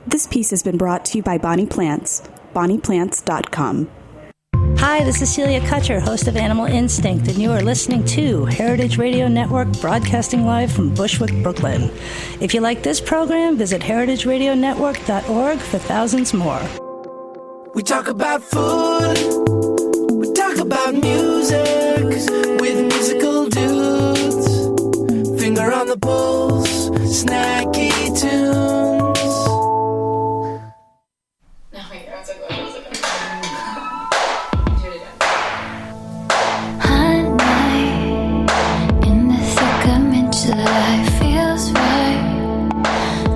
This piece has been brought to you by Bonnie Plants, bonnieplants.com. Hi, this is Celia Kutcher, host of Animal Instinct, and you are listening to Heritage Radio Network, broadcasting live from Bushwick, Brooklyn. If you like this program, visit heritageradionetwork.org for thousands more. We talk about food, we talk about music, with musical dudes, finger on the pulse, snacky tunes. Life feels right.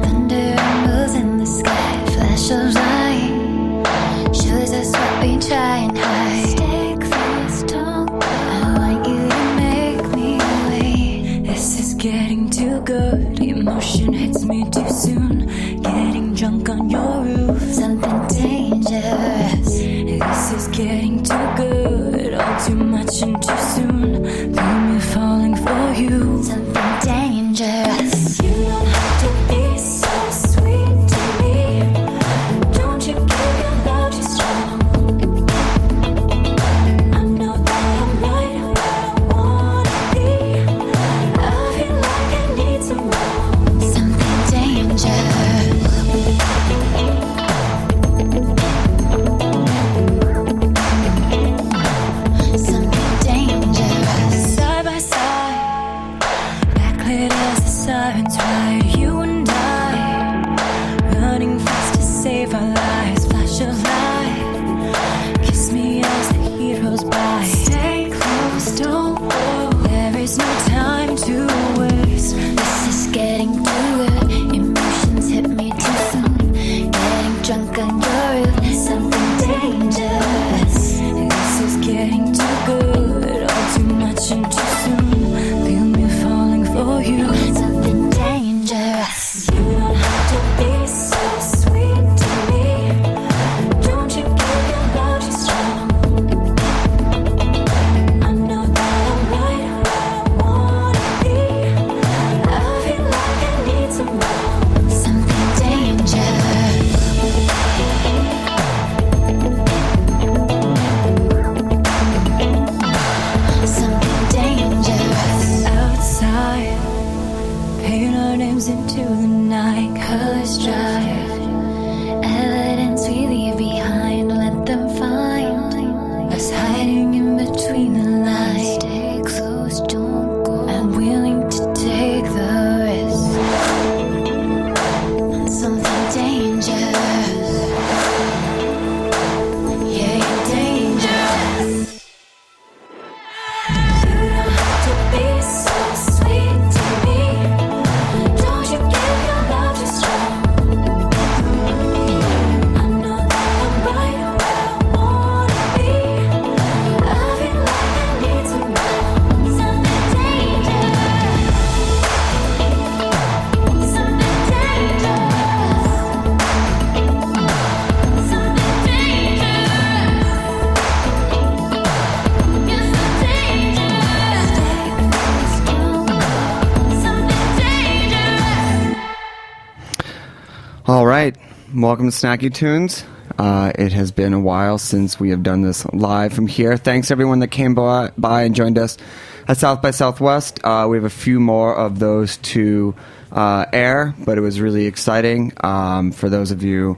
Thunder rumbles in the sky. Flash of light shows us what we try and hide. Stay close, don't go. I want you to make me wait. This is getting too good. Emotion hits me too soon. Getting drunk on your roof. Something dangerous. This is getting too good. All too much and too soon. Feel me falling for you. Something dangerous. You don't have to be so sweet to me. Don't you give your love too strong. I know that I'm right where I wanna be. I feel like I need some more. Something dangerous. Something dangerous. Side by side, backlit as the sirens ride. You and I, running fast to save our lives. Flash of light, kiss me as the heat rolls by. Stay close, don't go. There is no time to waste. This is getting too good. Emotions hit me too soon. Getting drunk on your roof. Something dangerous. This is getting too good. All too much and too soon. Feel me falling for you. Something dangerous. You don't have to be so sweet to me. Don't you give your love too strong. I know that I'm right where I wanna be. I feel like I need some more. Something dangerous. Something dangerous. Outside, paint our names into the night. Colors drive, evidence we leave behind. Let them find us hiding in between the lines. Stay close, don't go. I'm willing to take the risk on something dangerous. Yeah, you're dangerous. You don't have to be so sweet to me. Don't you give your love too strong. I know that I'm right where I wanna be. I feel like I need some more. Something dangerous. Something dangerous. Something dangerous. You're so dangerous. Stay close, don't go. Something dangerous. All right, welcome to Snacky Tunes. It has been a while since we have done this live from here. Thanks everyone that came by and joined us at South by Southwest. We have a few more of those to air, but it was really exciting. For those of you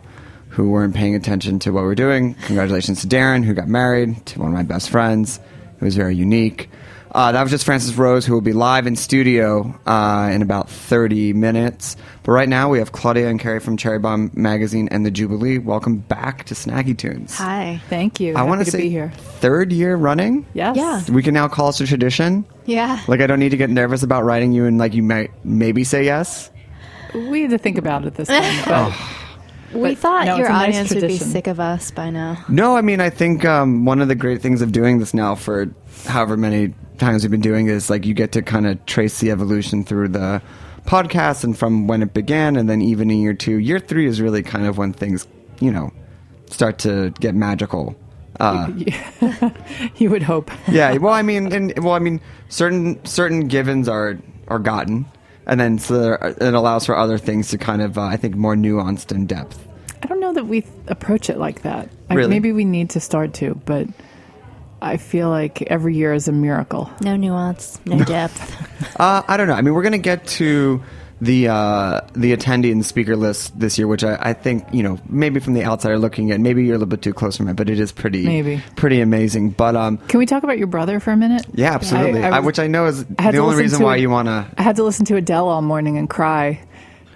who weren't paying attention to what we're doing, congratulations to Darren, who got married to one of my best friends. It was very unique. That was just Francis Rose, who will be live in studio in about 30 minutes. But right now, we have Claudia and Carrie from Cherry Bomb Magazine and the Jubilee. Welcome back to Snacky Tunes. Hi, thank you. I want Happy to say be here. third year running? Yes. Yeah. We can now call us a tradition? Yeah. Like, I don't need to get nervous about writing you and, like, you might maybe say yes? We had to think about it this time. But We thought no, your it's a nice audience would be tradition. sick of us by now. No, I mean, I think one of the great things of doing this now for however many times we've been doing is, like, you get to kind of trace the evolution through the podcast and from when it began, and then even in year 2. Year 3 is really kind of when things, you know, start to get magical. You would hope. Yeah, well, I mean, certain givens are gotten, And then it allows for other things to kind of, I think, more nuanced in depth. I don't know that we approach it like that. Really? Maybe we need to start to, but I feel like every year is a miracle. No nuance, no depth. I don't know. I mean, we're going to get to the attendee and speaker list this year, which I think, maybe from the outsider looking at, maybe you're a little bit too close from it, but it is pretty amazing. But can we talk about your brother for a minute? Yeah, absolutely. Which I know is the only reason why you want to. I had to listen to Adele all morning and cry,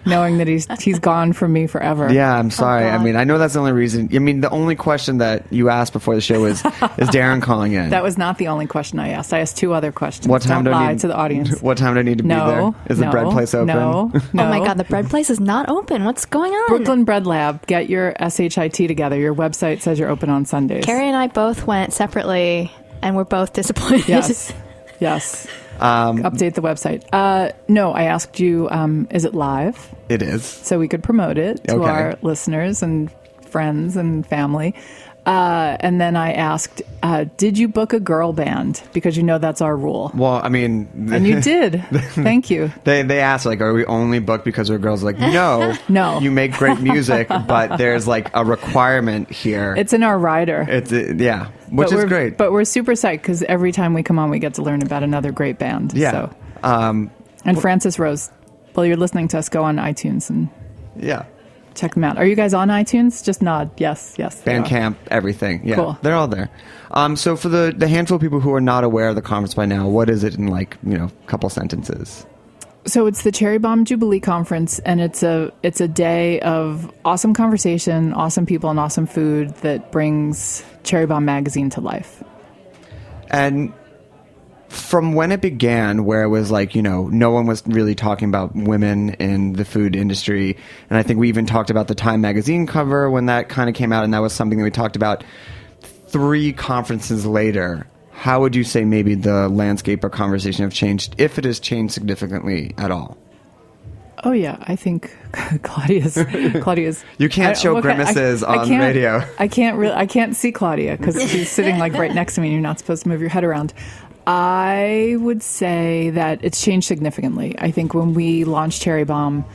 knowing that he's gone from me forever. Yeah, I'm sorry. I God. mean, I know that's the only reason. I mean, the only question that you asked before the show is Darren calling in? That was not the only question I asked. I asked 2 other questions. What time Don't do I lie need to the audience? What time do I need to be there? Is the bread place open? No. Oh my God, the bread place is not open. What's going on? Brooklyn Bread Lab, get your SHIT together. Your website says you're open on Sundays. Carrie and I both went separately, and we're both disappointed. Yes. Update the website. No, I asked you, is it live? It is. So we could promote it to Okay. our listeners and friends and family. And then I asked, did you book a girl band? Because that's our rule. Well, I mean... And you did. Thank you. They asked, like, are we only booked because we're girls? Like, no. No. You make great music, but there's, like, a requirement here. It's in our rider. Yeah, which is great. But we're super psyched because every time we come on, we get to learn about another great band. Yeah. So. And Francis Rose, while you're listening to us, go on iTunes and Yeah. check them out. Are you guys on iTunes? Just nod. Yes. they are. Bandcamp, everything. Yeah, Cool. They're all there. So for the handful of people who are not aware of the conference by now, what is it in a couple sentences? So it's the Cherry Bomb Jubilee Conference, and it's a day of awesome conversation, awesome people, and awesome food that brings Cherry Bomb Magazine to life. And from when it began, where it was like, no one was really talking about women in the food industry. And I think we even talked about the Time magazine cover when that kind of came out, and that was something that we talked about 3 conferences later. How would you say maybe the landscape or conversation have changed, if it has changed significantly at all? Oh yeah, I think Claudia's. You can't show grimaces on the radio. I can't see Claudia because she's sitting like right next to me, and you're not supposed to move your head around. I would say that it's changed significantly. I think when we launched Cherry Bomb,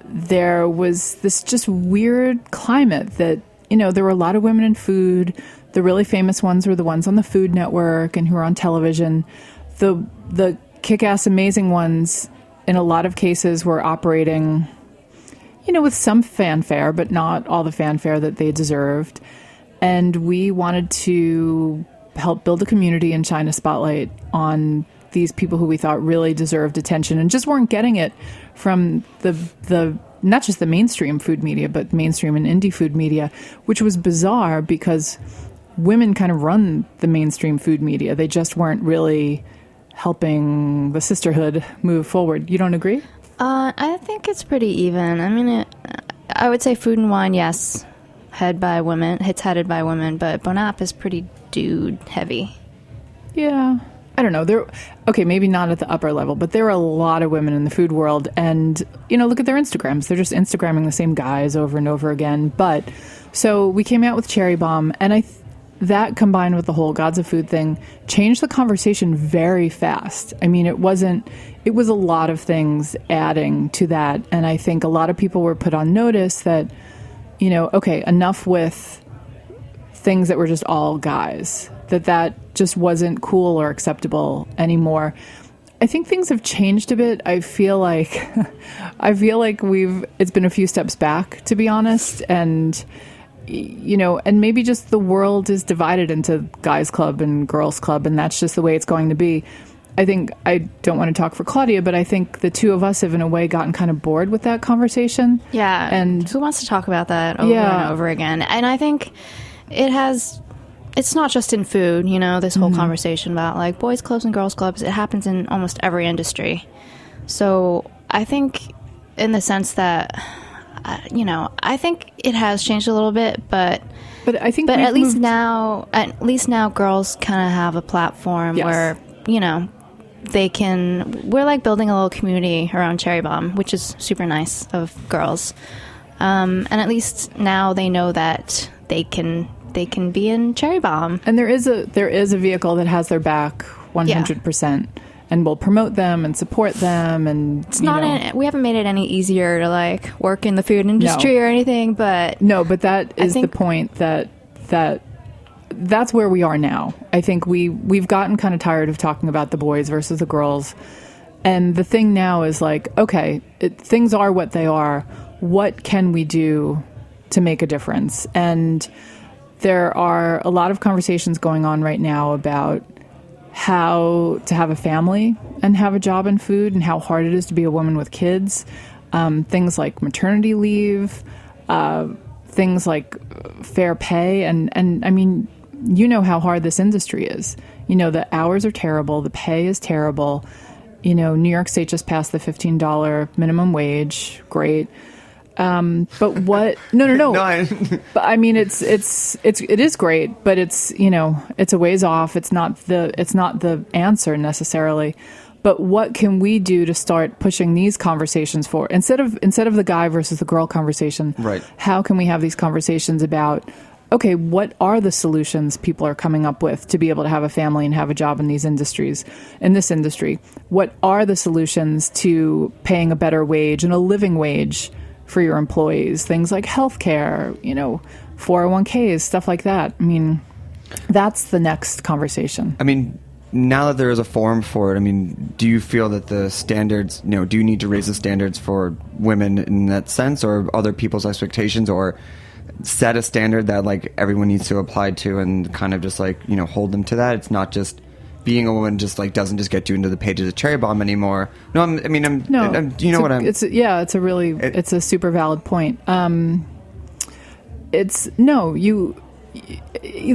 there was this just weird climate that, there were a lot of women in food. The really famous ones were the ones on the Food Network and who were on television. The kick-ass amazing ones, in a lot of cases, were operating, with some fanfare, but not all the fanfare that they deserved. And we wanted to help build a community and shine a spotlight on these people who we thought really deserved attention and just weren't getting it from the not just the mainstream food media, but mainstream and indie food media, which was bizarre because women kind of run the mainstream food media. They just weren't really helping the sisterhood move forward. You don't agree? I think it's pretty even. I mean, I would say Food and Wine, yes, headed by women, but Bon App is pretty dude heavy. Yeah. I don't know. Okay, maybe not at the upper level, but there are a lot of women in the food world, and look at their Instagrams. They're just Instagramming the same guys over and over again. But so we came out with Cherry Bomb, and that combined with the whole Gods of Food thing changed the conversation very fast. I mean, it was a lot of things adding to that, and I think a lot of people were put on notice that, okay, enough with things that were just all guys. That just wasn't cool or acceptable anymore. I think things have changed a bit. I feel like it's been a few steps back, to be honest, and and maybe just the world is divided into guys club and girls club, and that's just the way it's going to be. I think, I don't want to talk for Claudia, but I think the two of us have in a way gotten kind of bored with that conversation. Yeah, and who wants to talk about that over and over again? And I think it's not just in food, this whole conversation about like boys clubs and girls clubs. It happens in almost every industry. So I think in the sense that, I think it has changed a little bit, but I think, at least now girls kind of have a platform where, we're like building a little community around Cherry Bomb, which is super nice of girls. And at least now they know that they can be in Cherry Bomb. And there is a vehicle that has their back 100%. and we'll promote them and support them. And It's not. We haven't made it any easier to like work in the food industry or anything, but no. But that is the think- point that's where we are now. I think we've gotten kind of tired of talking about the boys versus the girls, and the thing now is like, okay, things are what they are. What can we do to make a difference? And there are a lot of conversations going on right now about how to have a family and have a job in food, and how hard it is to be a woman with kids. Things like maternity leave, things like fair pay, and I mean, you know how hard this industry is. You know, the hours are terrible, the pay is terrible. You know, New York State just passed the $15 minimum wage. Great. But what? No. No, But I mean, it is great, but it's, you know, it's a ways off. It's not the answer necessarily. But what can we do to start pushing these conversations forward instead of the guy versus the girl conversation? Right. How can we have these conversations about, okay, what are the solutions people are coming up with to be able to have a family and have a job in this industry? What are the solutions to paying a better wage and a living wage for your employees? Things like healthcare, you know, 401ks, stuff like that. I mean, that's the next conversation. I mean, now that there is a forum for it, I mean, do you feel that the standards, you know, do you need to raise the standards for women in that sense, or other people's expectations, or set a standard that like everyone needs to apply to and kind of just like, you know, hold them to that? It's not just being a woman just like doesn't just get you into the pages of Cherry Bomb anymore. No, it's a super valid point. The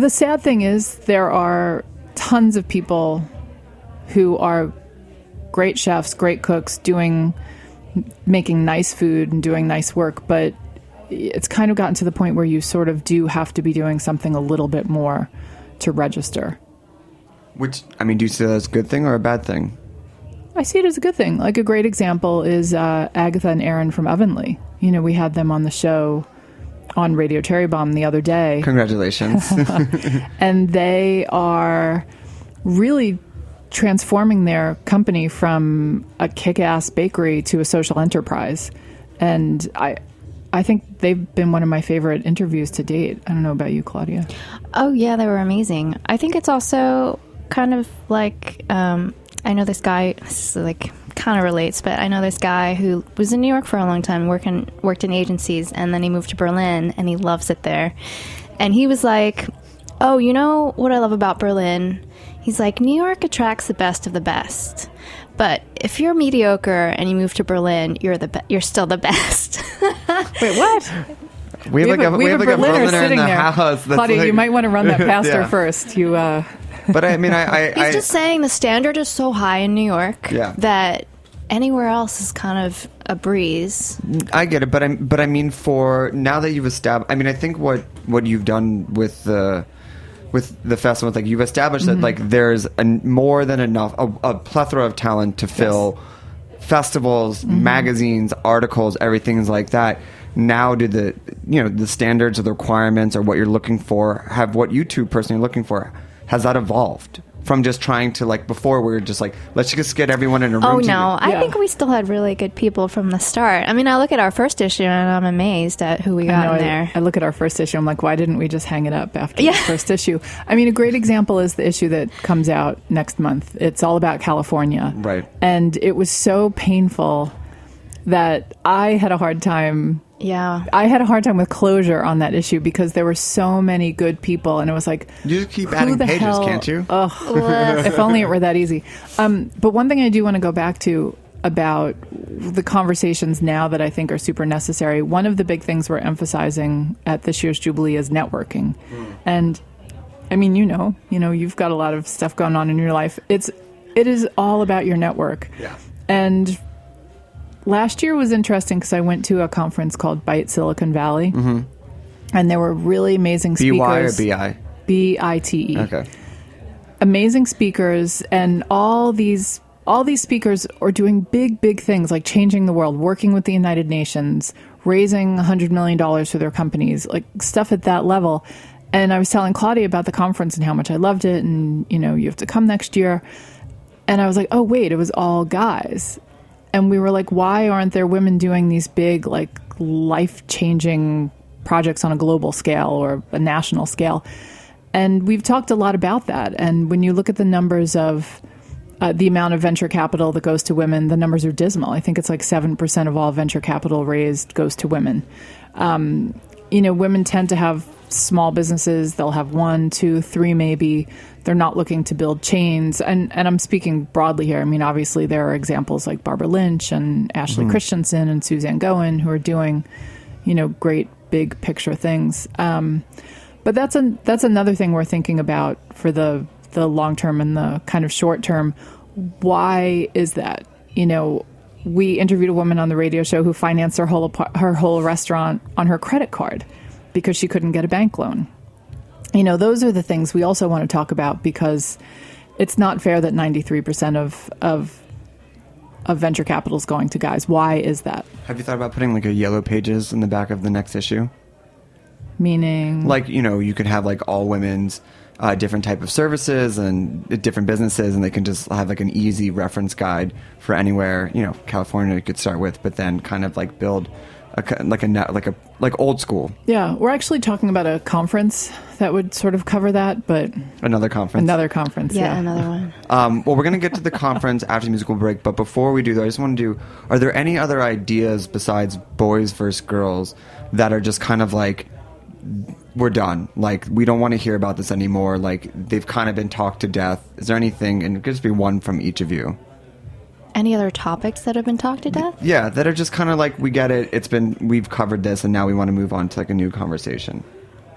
sad thing is there are tons of people who are great chefs, great cooks, making nice food and doing nice work, but it's kind of gotten to the point where you sort of do have to be doing something a little bit more to register. Which, I mean, do you see that as a good thing or a bad thing? I see it as a good thing. Like, a great example is Agatha and Aaron from Ovenly. You know, we had them on the show on Radio Cherry Bomb the other day. Congratulations. And they are really transforming their company from a kick-ass bakery to a social enterprise. And I think they've been one of my favorite interviews to date. I don't know about you, Claudia. Oh, yeah, they were amazing. I think it's also kind of like, I know this guy, this is like kind of relates, but I know this guy who was in New York for a long time, worked in agencies, and then he moved to Berlin, and he loves it there. And he was like, oh, you know what I love about Berlin? He's like, New York attracts the best of the best. But if you're mediocre and you move to Berlin, you're still the best. Wait, what? We have a Berliner sitting in the there. house. That's Claudia, like, you might want to run that past her Yeah. first. But I mean, He's just saying the standard is so high in New York that anywhere else is kind of a breeze. I get it, but I mean, for now that you've established, I mean, I think what you've done with the festival, like you've established that like there's more than enough, a plethora of talent to fill festivals, magazines, articles, everything's like that. Now, do the standards or the requirements or what you're looking for, have what you two personally are looking for, has that evolved from just trying to, like, before we were just like, let's just get everyone in a room? Oh, no. I think we still had really good people from the start. I mean, I look at our first issue and I'm amazed at who we got in there. I look at our first issue, I'm like, why didn't we just hang it up after the first issue? I mean, a great example is the issue that comes out next month. It's all about California. Right. And it was so painful that I had a hard time. Yeah. I had a hard time with closure on that issue because there were so many good people, and it was like, you just keep adding pages, can't you? Ugh, if only it were that easy. But one thing I do want to go back to about the conversations now that I think are super necessary, one of the big things we're emphasizing at this year's Jubilee is networking. And I mean, you've got a lot of stuff going on in your life. It is all about your network. Yeah. And last year was interesting because I went to a conference called Bite Silicon Valley, and there were really amazing speakers. B-Y or B-I? B-I-T-E. Okay. Amazing speakers, and all these speakers are doing big things like changing the world, working with the United Nations, raising $100 million for their companies, like stuff at that level. And I was telling Claudia about the conference and how much I loved it, and you have to come next year. And I was like, oh, wait, it was all guys. And we were like, why aren't there women doing these big, like, life-changing projects on a global scale or a national scale? And we've talked a lot about that. And when you look at the numbers of the amount of venture capital that goes to women, the numbers are dismal. I think it's like 7% of all venture capital raised goes to women. Women tend to have small businesses. They'll have 1, 2, 3 maybe. They're not looking to build chains. And I'm speaking broadly here. I mean, obviously there are examples like Barbara Lynch and Ashley Christensen and Suzanne Goen who are doing, great big picture things. But that's another thing we're thinking about for the long term and the kind of short term. Why is that? We interviewed a woman on the radio show who financed her whole restaurant on her credit card because she couldn't get a bank loan. Those are the things we also want to talk about, because it's not fair that 93% of venture capital is going to guys. Why is that? Have you thought about putting like a yellow pages in the back of the next issue? Meaning? Like, you could have like all women's different type of services and different businesses, and they can just have like an easy reference guide for anywhere, California you could start with, but then kind of like build like old school. Yeah, we're actually talking about a conference that would sort of cover that, but another conference. Yeah, another one. Well, we're going to get to the conference after the musical break, but before we do that, I just want to are there any other ideas besides boys versus girls that are just kind of like, we're done, like we don't want to hear about this anymore, like they've kind of been talked to death? Is there anything, and it could just be one from each of you? Any other topics that have been talked to death? Yeah, that are just kind of like, we get it, we've covered this, and now we want to move on to like a new conversation.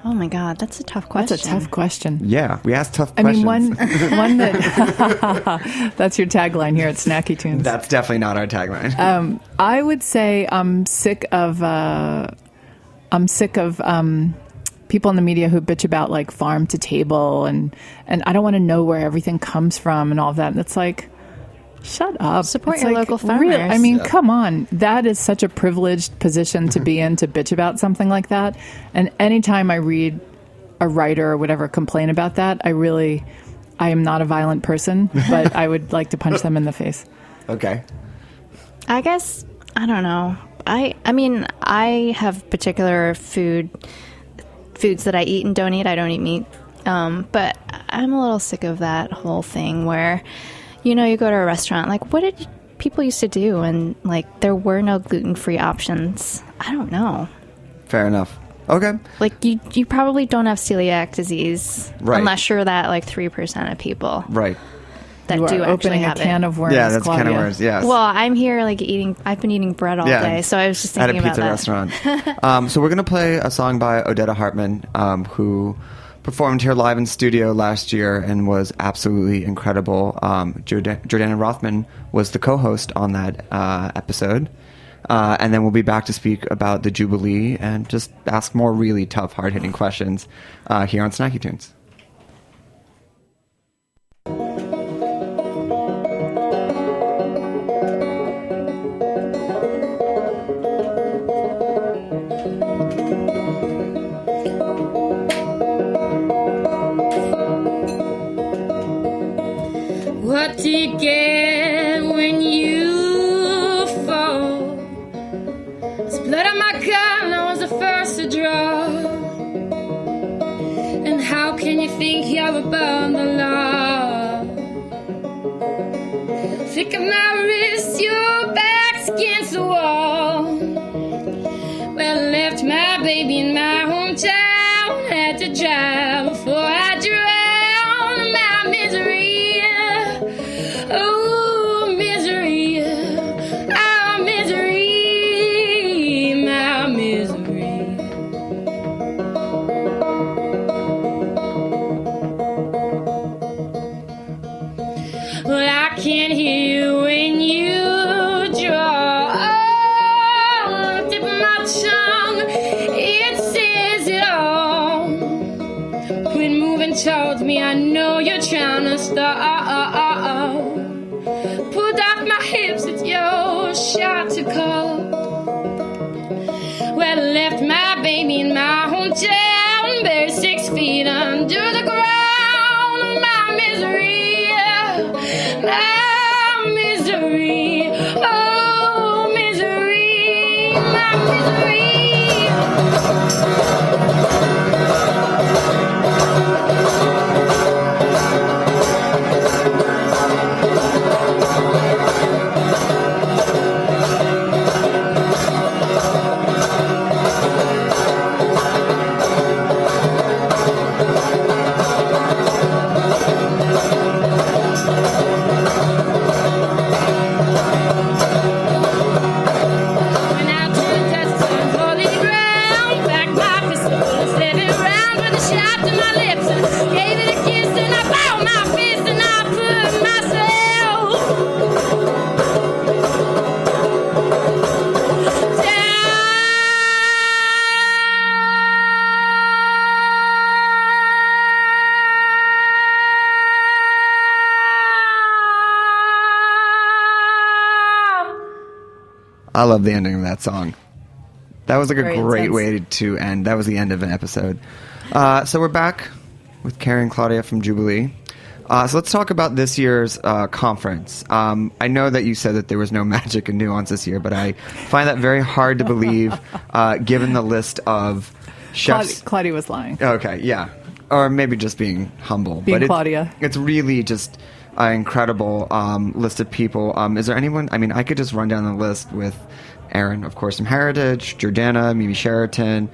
Oh my God, that's a tough question. That's a tough question. Yeah, we ask tough questions. I mean, one that that's your tagline here at Snacky Tunes. That's definitely not our tagline. I would say I'm sick of people in the media who bitch about like farm to table, and I don't want to know where everything comes from and all of that. And it's like, shut up. Support it's your like, local farmers. Come on. That is such a privileged position to be in, to bitch about something like that. And anytime I read a writer or whatever complain about that, I am not a violent person, but I would like to punch them in the face. Okay. I guess, I don't know. I have particular foods that I eat and don't eat. I don't eat meat. But I'm a little sick of that whole thing where, you go to a restaurant, like, what did people used to do? And, like, there were no gluten-free options. I don't know. Fair enough. Okay. Like, you probably don't have celiac disease. Right. Unless you're that, like, 3% of people. Right. That you do are actually opening have a can it. of worms, Yeah, that's Claudia. a can of worms, yes. Well, I'm here, like, I've been eating bread all day, so I was just thinking about that. At a pizza restaurant. So we're going to play a song by Odetta Hartman, who performed here live in studio last year and was absolutely incredible. Jordana Rothman was the co-host on that episode. And then we'll be back to speak about the Jubilee and just ask more really tough, hard-hitting questions here on Snacky Tunes. What do you get when you fall? It's blood on my gun, I was the first to draw. And how can you think you're above the law? Flick of my wrist, your back's against the wall. Well, I left my baby in my hometown, had to drive before I drowned my misery. Oh, misery, our misery, my misery. Well, I can't hear you when you draw. Oh, tip of my tongue, it says it all. Quit moving towards me, I know you're trying to stop. Pulled off my hips, it's your shot to call. Well, I left my baby in my hometown, buried 6 feet under the ground. My misery, my love the ending of that song. That was like a Very great intense. way to end. That was the end of an episode. So we're back with Carrie and Claudia from Jubilee. So let's talk about this year's conference. I know that you said that there was no magic and nuance this year, but I find that very hard to believe given the list of chefs. Claudia was lying. Okay, yeah. Or maybe just being humble. Being but Claudia. It's really just an incredible list of people. Is there anyone? I mean, I could just run down the list with Erin, of course, from Heritage, Jordana, Mimi Sheraton,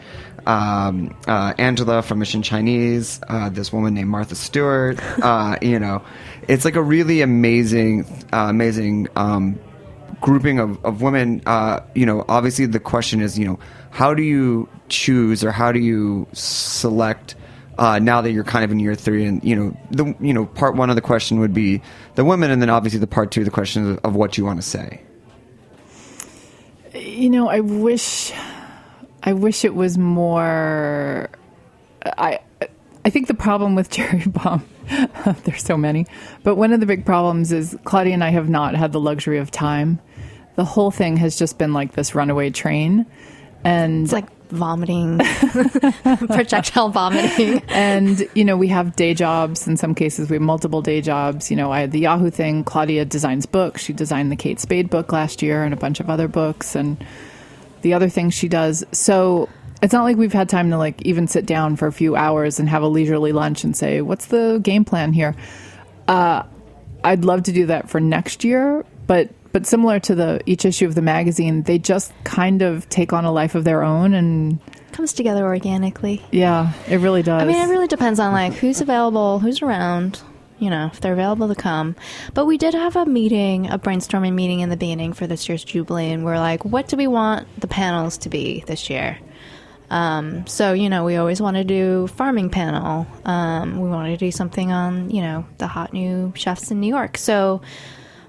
Angela from Mission Chinese, this woman named Martha Stewart. It's like a really amazing grouping of women. Obviously the question is, how do you choose or how do you select now that you're kind of in year 3? And part one of the question would be the women, and then obviously the part 2, the question of what you want to say. I wish it was more. I think the problem with Cherry Bomb, there's so many, but one of the big problems is Claudia and I have not had the luxury of time. The whole thing has just been like this runaway train, and It's like vomiting, projectile vomiting. And, we have day jobs. In some cases, we have multiple day jobs. I had the Yahoo thing. Claudia designs books. She designed the Kate Spade book last year and a bunch of other books and the other things she does. So it's not like we've had time to even sit down for a few hours and have a leisurely lunch and say, what's the game plan here? I'd love to do that for next year, but similar to each issue of the magazine, they just kind of take on a life of their own and Comes together organically. yeah, it really does. I mean, it really depends on who's available, who's around, if they're available to come. But we did have a brainstorming meeting in the beginning for this year's Jubilee, and we're like, what do we want the panels to be this year? So, we always want to do farming panel. We want to do something on, the hot new chefs in New York. So,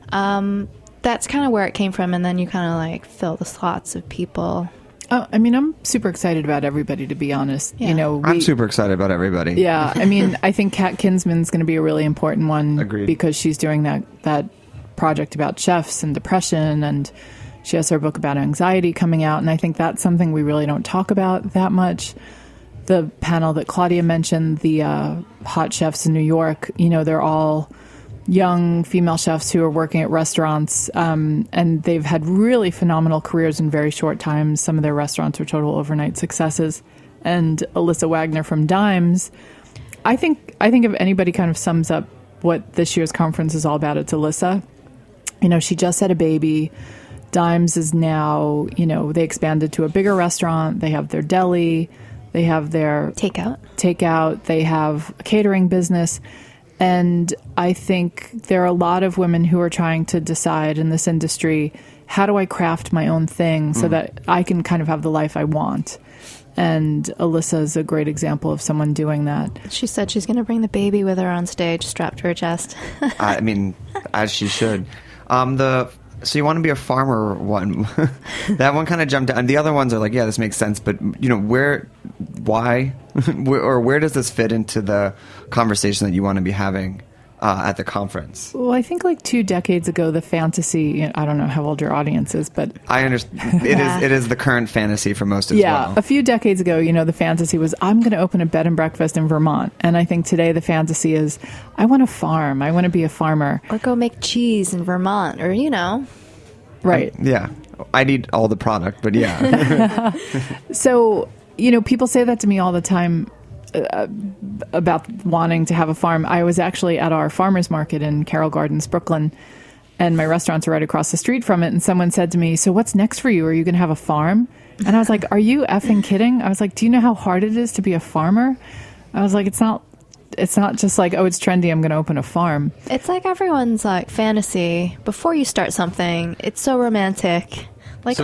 that's kind of where it came from, and then you kind of fill the slots of people. Oh, I mean, I'm super excited about everybody, to be honest. Yeah. I'm super excited about everybody. Yeah, I mean, I think Kat Kinsman's going to be a really important one. Agreed. Because she's doing that project about chefs and depression, and she has her book about anxiety coming out, and I think that's something we really don't talk about that much. The panel that Claudia mentioned, the hot chefs in New York, they're all young female chefs who are working at restaurants, and they've had really phenomenal careers in very short times. Some of their restaurants are total overnight successes. And Alyssa Wagner from Dimes, I think if anybody kind of sums up what this year's conference is all about, it's Alyssa. She just had a baby. Dimes is now, they expanded to a bigger restaurant. They have their deli. They have their takeout. They have a catering business. And I think there are a lot of women who are trying to decide in this industry, how do I craft my own thing so that I can kind of have the life I want? And Alyssa is a great example of someone doing that. She said she's going to bring the baby with her on stage, strapped to her chest. I mean, as she should. So you want to be a farmer one. That one kind of jumped out. And the other ones are like, yeah, this makes sense. But, why? Where does this fit into the conversation that you want to be having at the conference? Well, I think 2 decades ago, the fantasy, I don't know how old your audience is, but I understand. It is the current fantasy for most as well. A few decades ago, the fantasy was, I'm going to open a bed and breakfast in Vermont. And I think today the fantasy is, I want to farm. I want to be a farmer. Or go make cheese in Vermont, or, Right. Yeah. I need all the product, but yeah. So, people say that to me all the time about wanting to have a farm. I was actually at our farmers market in Carroll Gardens, Brooklyn, and my restaurants are right across the street from it. And someone said to me, so what's next for you? Are you going to have a farm? And I was like, are you effing kidding? I was like, do you know how hard it is to be a farmer? I was like, it's not just like, oh, it's trendy, I'm going to open a farm. It's like everyone's fantasy. Before you start something, it's so romantic. Let's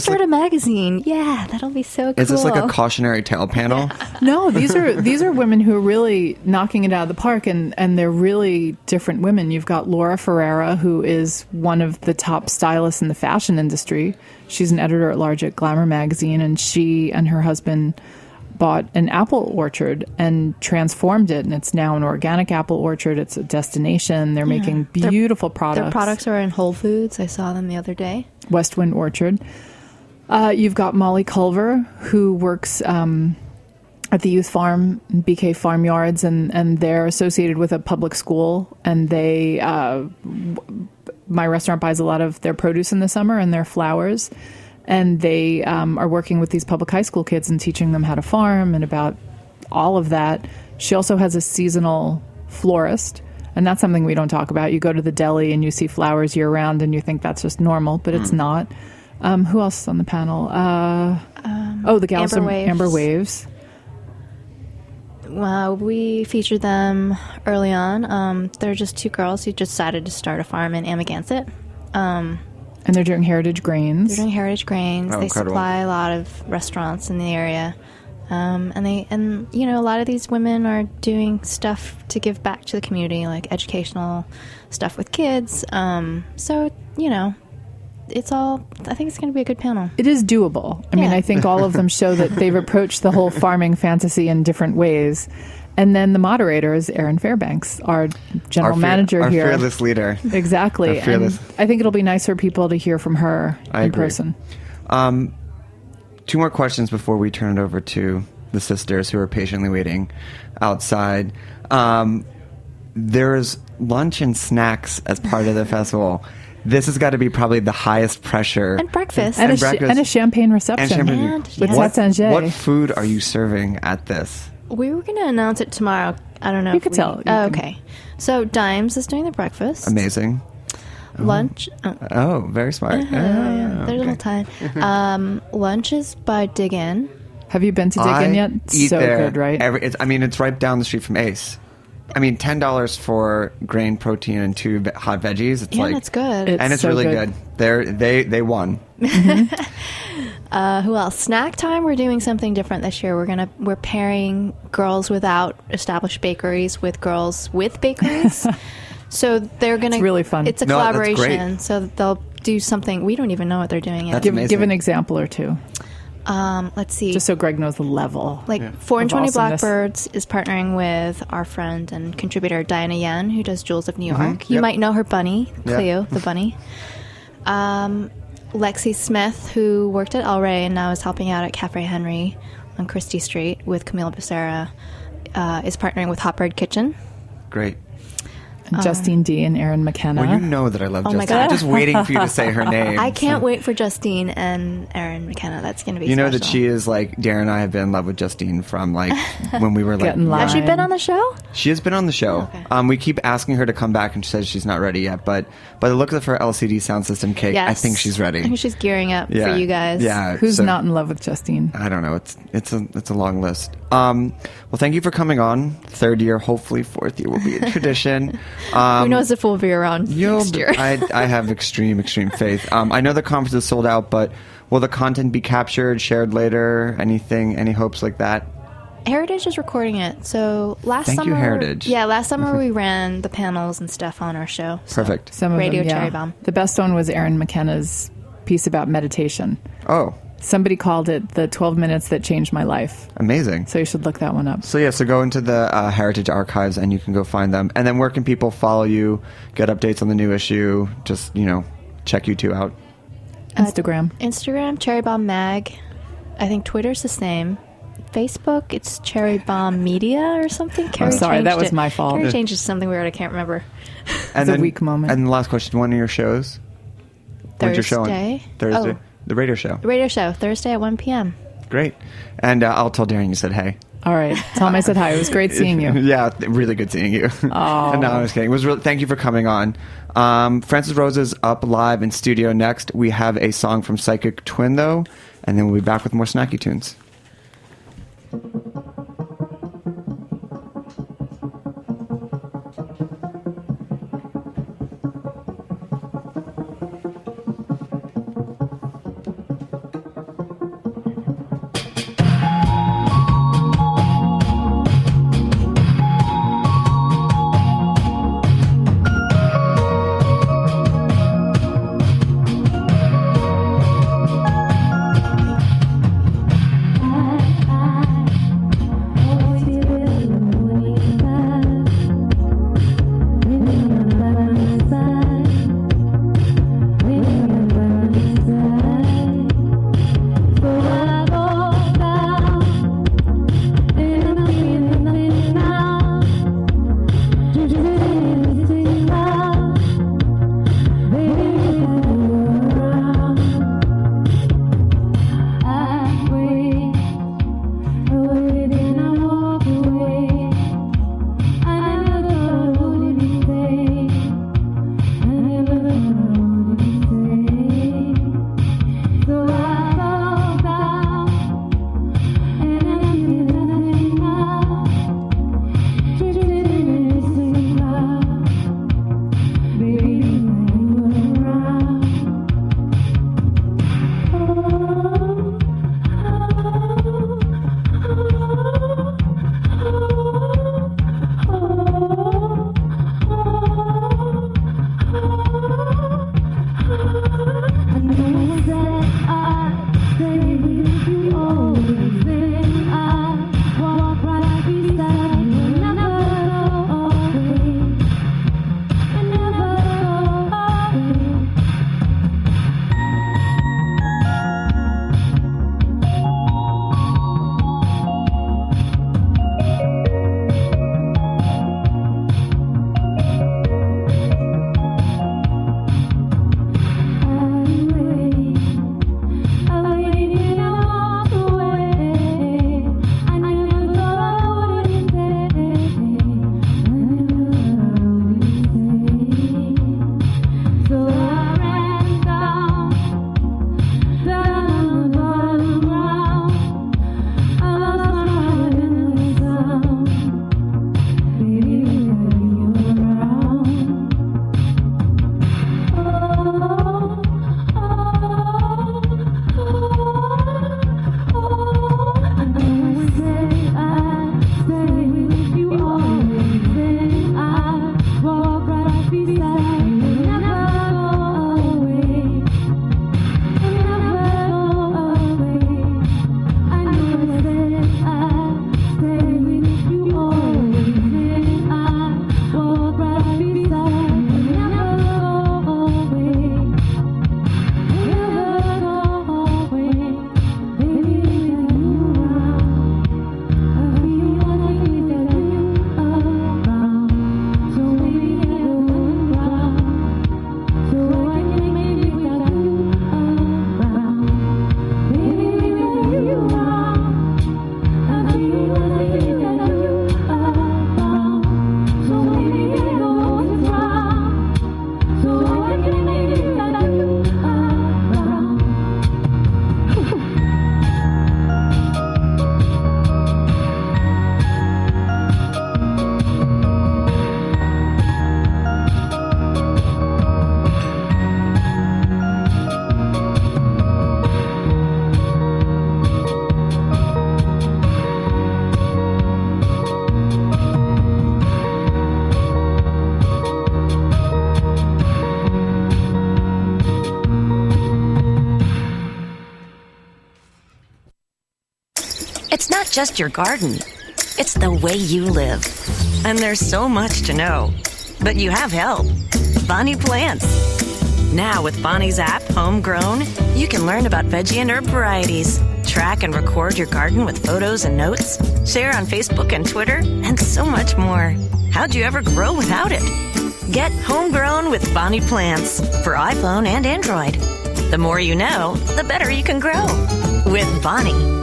start a magazine. Yeah, that'll be so cool. Is this like a cautionary tale panel? No, these are women who are really knocking it out of the park, and they're really different women. You've got Laura Ferreira, who is one of the top stylists in the fashion industry. She's an editor-at-large at Glamour magazine, and she and her husband bought an apple orchard and transformed it, and it's now an organic apple orchard. It's a destination. They're making beautiful products. Their products are in Whole Foods. I saw them the other day. Westwind Orchard. You've got Molly Culver, who works at the youth farm, BK Farmyards, and they're associated with a public school. And they, my restaurant buys a lot of their produce in the summer and their flowers. And they are working with these public high school kids and teaching them how to farm and about all of that. She also has a seasonal florist. And that's something we don't talk about. You go to the deli and you see flowers year round and you think that's just normal, but it's not. Who else is on the panel? The gals from Amber Waves. Well, we featured them early on. They're just two girls who decided to start a farm in Amagansett. And they're doing heritage grains. They're doing heritage grains. They incredible. supply a lot of restaurants in the area. And you know, a lot of these women are doing stuff to give back to the community, like educational stuff with kids. So, you know, I think it's going to be a good panel. It is doable. I mean, I think all of them show that they've approached the whole farming fantasy in different ways. And then the moderator is Erin Fairbanks, our general manager here. Our fearless leader. Exactly. Our fearless. And I think it'll be nice for people to hear from her I in agree. person. 2 more questions before we turn it over to the sisters who are patiently waiting outside. There's lunch and snacks as part of the festival. This has got to be probably the highest pressure. And breakfast. And breakfast. a champagne reception. With Satsanger. What food are you serving at this? We were going to announce it tomorrow. I don't know. You could tell. Okay. So Dimes is doing the breakfast. Amazing. Lunch. Oh, very smart. There's a little time. Lunch is by Dig In. Have you been to Dig In yet? Eat So there good, right? It's right down the street from Ace. I mean, $10 for grain, protein, and 2 hot veggies. It's That's good. And it's so really good. They won. Who else? Snack time. We're doing something different this year. We're pairing girls without established bakeries with girls with bakeries. So they're gonna. It's really fun. It's a No, that's collaboration. great. So they'll do something. We don't even know what they're doing yet. That's Give amazing. an example or two, Let's see. just so Greg knows the level. Like 420 Of awesomeness. Blackbirds is partnering with our friend and contributor Diana Yen, who does Jewels of New York. You Yep. might know her bunny, Yeah. Cleo, the bunny. Lexi Smith, who worked at El Rey and now is helping out at Cafe Henry on Christie Street with Camille Becerra, is partnering with Hot Bird Kitchen. Great. Justine D and Erin McKenna. Well, you know that I love Oh my Justine. God. I'm just waiting for you to say her name. I can't wait for Justine and Erin McKenna. That's going to be You know special. that she is like, Darren and I have been in love with Justine from like when we were like Getting live. Has she been on the show? She has been on the show. Okay. We keep asking her to come back, and she says she's not ready yet. But by the look of her LCD sound system cake, Yes. I think she's ready. I think she's gearing up Yeah. for you guys. Yeah. Who's so- not in love with Justine? I don't know. It's a long list. Well, thank you for coming on. 3rd year, hopefully 4th year will be a tradition. Who knows if we'll be around next year. I have extreme faith. I know the conference is sold out, but will the content be captured, shared later? Any hopes like that? Heritage is recording it. So last Thank you, summer, Heritage. Yeah, last summer we ran the panels and stuff on our show. So Perfect. Some of Radio them, yeah. Cherry Bomb. The best one was Erin McKenna's piece about meditation. Oh, Somebody called it the 12 minutes that changed my life. amazing. So you should look that one up. So so go into the Heritage Archives and you can go find them. And then where can people follow you, get updates on the new issue, just, check you two out? Instagram. Cherry Bomb Mag. I think Twitter's the same. Facebook, it's Cherry Bomb Media or something. Carrie sorry, changed that was it. my fault. Carrie changed it to something weird. I can't remember. And It's a weak moment. And the last question, one of your shows? When's your show on? Thursday. Thursday. Oh. The radio show. The radio show, Thursday at 1 p.m. Great. And I'll tell Darren you said hey. All right. Tell him I said hi. It was great seeing you. Yeah, really good seeing you. Oh. No, I was kidding. It was thank you for coming on. Francis Rose is up live in studio next. We have a song from Psychic Twin, though, and then we'll be back with more snacky tunes. just your garden. It's the way you live. And there's so much to know. But you have help. Bonnie Plants. Now with Bonnie's app, Homegrown, you can learn about veggie and herb varieties, track and record your garden with photos and notes, share on Facebook and Twitter, and so much more. How'd you ever grow without it? Get Homegrown with Bonnie Plants for iPhone and Android. The more you know, the better you can grow. With Bonnie.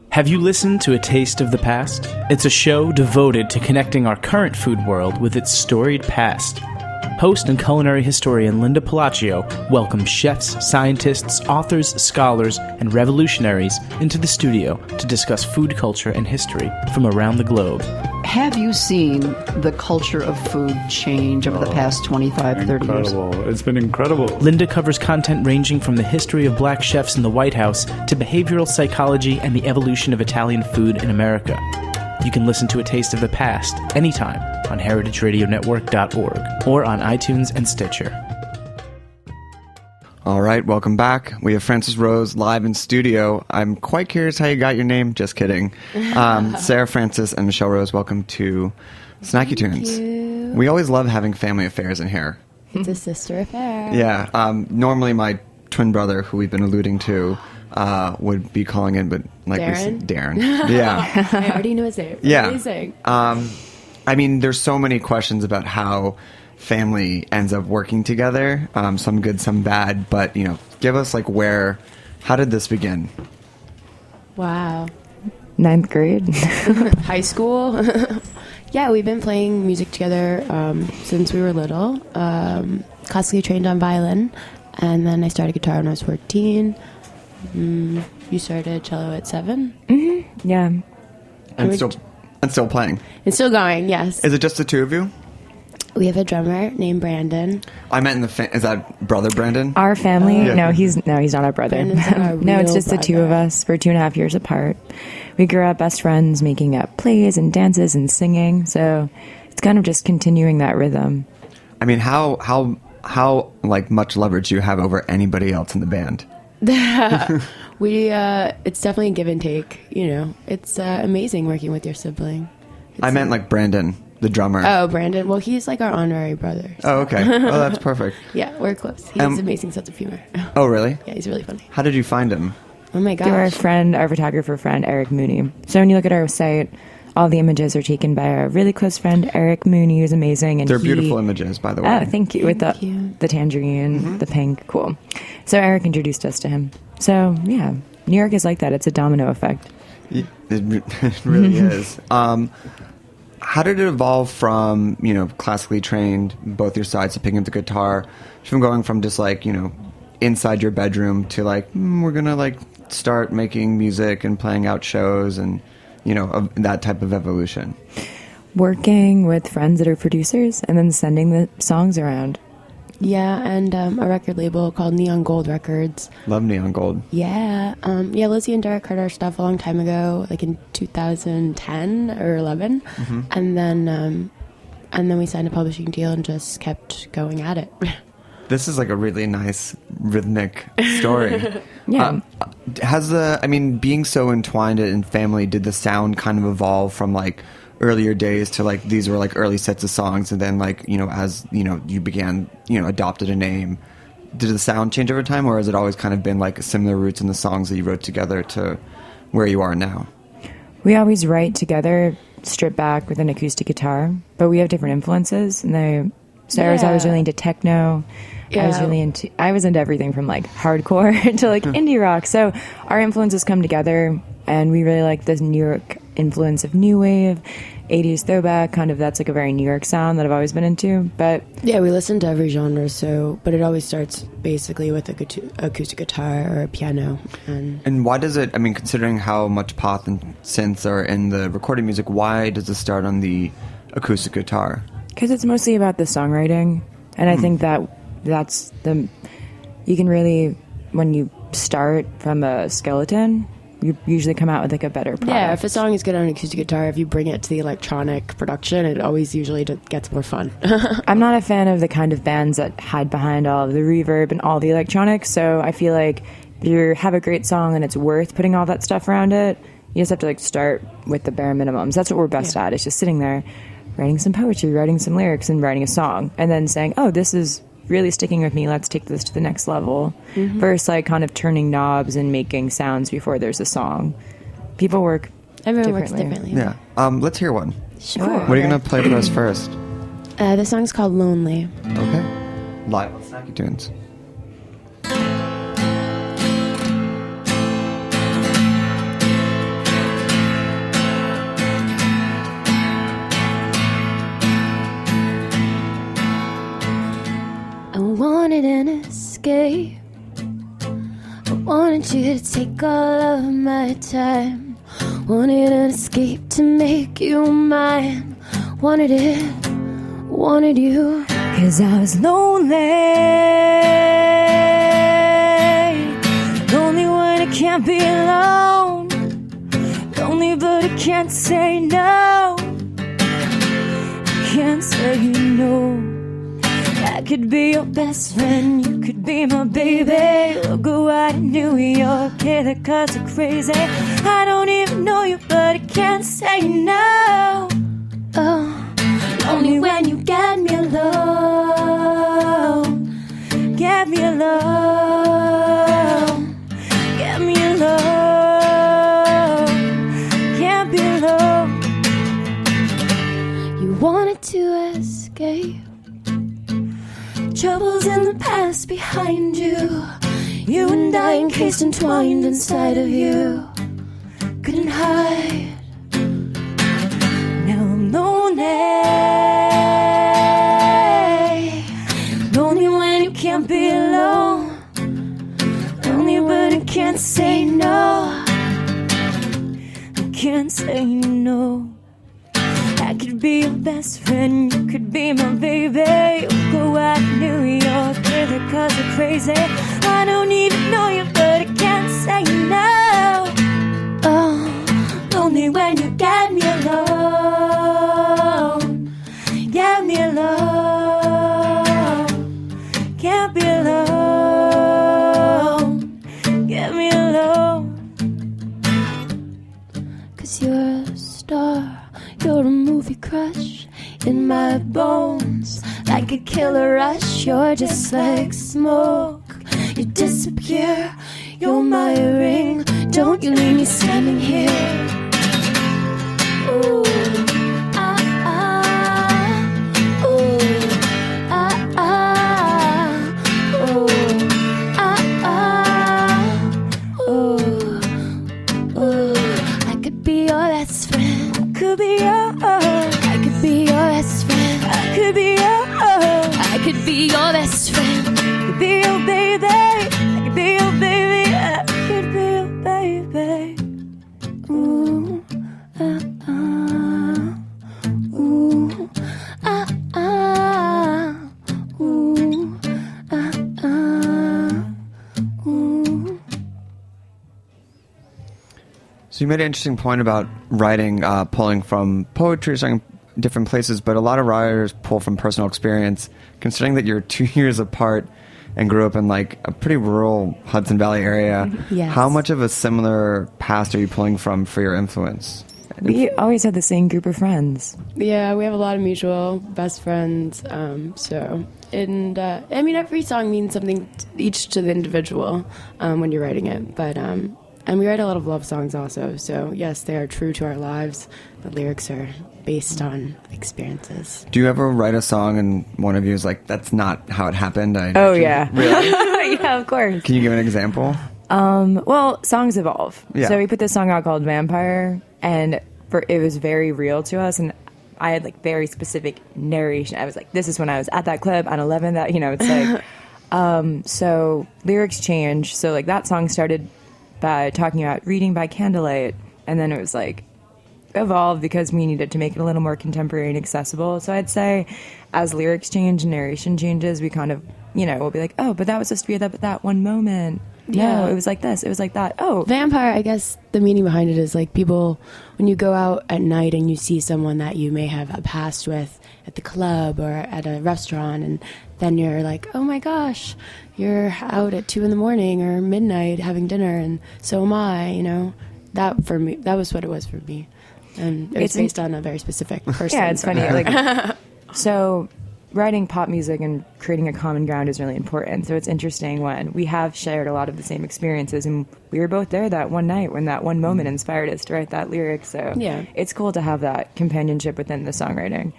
Have you listened to A Taste of the Past? It's a show devoted to connecting our current food world with its storied past. Host and culinary historian Linda Palacio welcomes chefs, scientists, authors, scholars, and revolutionaries into the studio to discuss food culture and history from around the globe. Have you seen the culture of food change over the past 25, 30 years? Incredible. It's been incredible. Linda covers content ranging from the history of black chefs in the White House to behavioral psychology and the evolution of Italian food in America. You can listen to A Taste of the Past anytime on heritageradionetwork.org or on iTunes and Stitcher. All right, welcome back. We have Frances Rose live in studio. I'm quite curious how you got your name. Just kidding. Sarah Francis and Michelle Rose, welcome to Snacky Tunes. You. We always love having family affairs in here. It's a sister affair. Yeah. Normally my twin brother, who we've been alluding to, would be calling in, but like Darren? Darren. Yeah. I already know his name. Yeah. Amazing. I mean, there's so many questions about how family ends up working together, some good, some bad, but, you know, give us, like, how did this begin? Wow. 9th grade. High school. Yeah, we've been playing music together since we were little. Classically trained on violin, and then I started guitar when I was 14. You started cello at 7? Mm-hmm. Yeah. And still playing? It's still going, yes. Is it just the two of you? We have a drummer named Brandon. I meant is that brother Brandon? Our family? Yeah. No, he's not our brother. No, it's just the two of us. We're 2.5 years apart. We grew up best friends, making up plays and dances and singing. So it's kind of just continuing that rhythm. I mean, how like much leverage do you have over anybody else in the band? It's definitely a give and take. You know, it's amazing working with your sibling. I meant like Brandon, the drummer. Oh, Brandon. Well, he's like our honorary brother. So. Oh, okay. Oh, that's perfect. Yeah, we're close. He has an amazing sense of humor. Oh, really? Yeah, he's really funny. How did you find him? Oh my gosh. Through our photographer friend, Eric Mooney. So when you look at our site, all the images are taken by our really close friend, Eric Mooney, who's amazing. And they're beautiful images, by the way. Oh, thank you. With the tangerine, the pink. Cool. So Eric introduced us to him. So, yeah, New York is like that. It's a domino effect. It really is. How did it evolve from, you know, classically trained, both your sides, to picking up the guitar, from going from just like, you know, inside your bedroom to like, we're going to like start making music and playing out shows and, you know, that type of evolution? Working with friends that are producers and then sending the songs around. Yeah, and a record label called Neon Gold Records. Love Neon Gold. Yeah. Lizzie and Derek heard our stuff a long time ago, like in 2010 or 11. Mm-hmm. And then we signed a publishing deal and just kept going at it. This is like a really nice rhythmic story. Yeah. Being so entwined in family, did the sound kind of evolve from like earlier days to like these were like early sets of songs, and then like, you know, as you know, you began, you know, adopted a name, did the sound change over time, or has it always kind of been like similar roots in the songs that you wrote together to where you are now? We always write together, stripped back with an acoustic guitar, but we have different influences. And Sarah's always really into techno. Yeah. I was into everything from like hardcore to like indie rock. So our influences come together, and we really like this New York influence of new wave, 80s throwback, kind of. That's like a very New York sound that I've always been into. But yeah, we listen to every genre, but it always starts basically with acoustic guitar or a piano. And why does it, I mean, considering how much pop and synths are in the recording music, why does it start on the acoustic guitar? Because it's mostly about the songwriting, and I think that's you can really, when you start from a skeleton, you usually come out with like a better product. Yeah, if a song is good on acoustic guitar, if you bring it to the electronic production, it always usually gets more fun. I'm not a fan of the kind of bands that hide behind all of the reverb and all the electronics, so I feel like if you have a great song and it's worth putting all that stuff around it, You just have to like start with the bare minimums. That's what we're best at. It's just sitting there, writing some poetry, writing some lyrics, and writing a song, and then saying, "Oh, this is really sticking with me. Let's take this to the next level." Versus like kind of turning knobs and making sounds before there's a song. People work. Everyone differently. works differently. Yeah. Let's hear one. Sure. What are you going to play for us first? The song's called Lonely. Okay. Live on Snacky Tunes. I wanted an escape. I wanted you to take all of my time. Wanted an escape to make you mine. Wanted it, wanted you. 'Cause I was lonely. Lonely when I can't be alone. Lonely but I can't say no. I can't say no. I could be your best friend, you could be my baby. We'll go out in New York, yeah, the cars are crazy. I don't even know you, but I can't say no. Oh, only when you get me alone. Get me alone. Get me alone. Can't be alone. You wanted to escape. Troubles in the past behind you. You and I encased, entwined inside of you. Couldn't hide. Now I'm lonely. Lonely when you can't be alone. Lonely but I can't say no. I can't say no. I could be your best friend, you could be my baby. We'll go out to New York, yeah, the cars are crazy. I don't even know you, but I can't say no. Oh, only when you get me alone. Get me alone. Can't be alone. Get me alone. 'Cause you're a star. You're a movie crush in my bones. Like a killer rush, you're just like smoke. You disappear, you're my ring. Don't you leave me standing here. Ooh, ah, ah. Ooh, ah, ah. Ooh, ah, ah. Ooh, ooh. I could be your best friend. Could be your, I could be your best friend. I could be your, I could be your best friend. could be your baby. I could be your baby. I could be your baby. Ooh, ah, ah. Ooh, ah, ah. Ooh, ah, ah. Ooh. So you made an interesting point about writing, pulling from poetry, starting different places, but a lot of writers pull from personal experience. Considering that you're 2 years apart and grew up in like a pretty rural Hudson Valley area, Yes. how much of a similar past are you pulling from for your influence? We always had the same group of friends. Yeah, we have a lot of mutual best friends. I mean, every song means something each to the individual when you're writing it. But and we write a lot of love songs also. So yes, they are true to our lives. The lyrics are based on experiences. Do you ever write a song and one of you is like, "That's not how it happened"? Oh, yeah. Really? Yeah, of course. Can you give an example? Well, songs evolve. Yeah. So we put this song out called Vampire, and it was very real to us, and I had like very specific narration. I was like, this is when I was at that club on 11, that, it's like, so lyrics change. So like that song started by talking about reading by candlelight, and then it was like evolved because we needed to make it a little more contemporary and accessible. So I'd say as lyrics change and narration changes, we kind of, we'll be like, oh, but that was supposed to be that one moment. Yeah. No, it was like this. It was like that. Oh, Vampire, I guess the meaning behind it is like people, when you go out at night and you see someone that you may have a past with at the club or at a restaurant, and then you're like, oh my gosh, you're out at 2 a.m. or midnight having dinner, and so am I, that for me, that was what it was for me. And it was based on a very specific person. Yeah, it's funny. Like, so writing pop music and creating a common ground is really important. So it's interesting when we have shared a lot of the same experiences, and we were both there that one night when that one moment inspired us to write that lyric. So yeah, it's cool to have that companionship within the songwriting.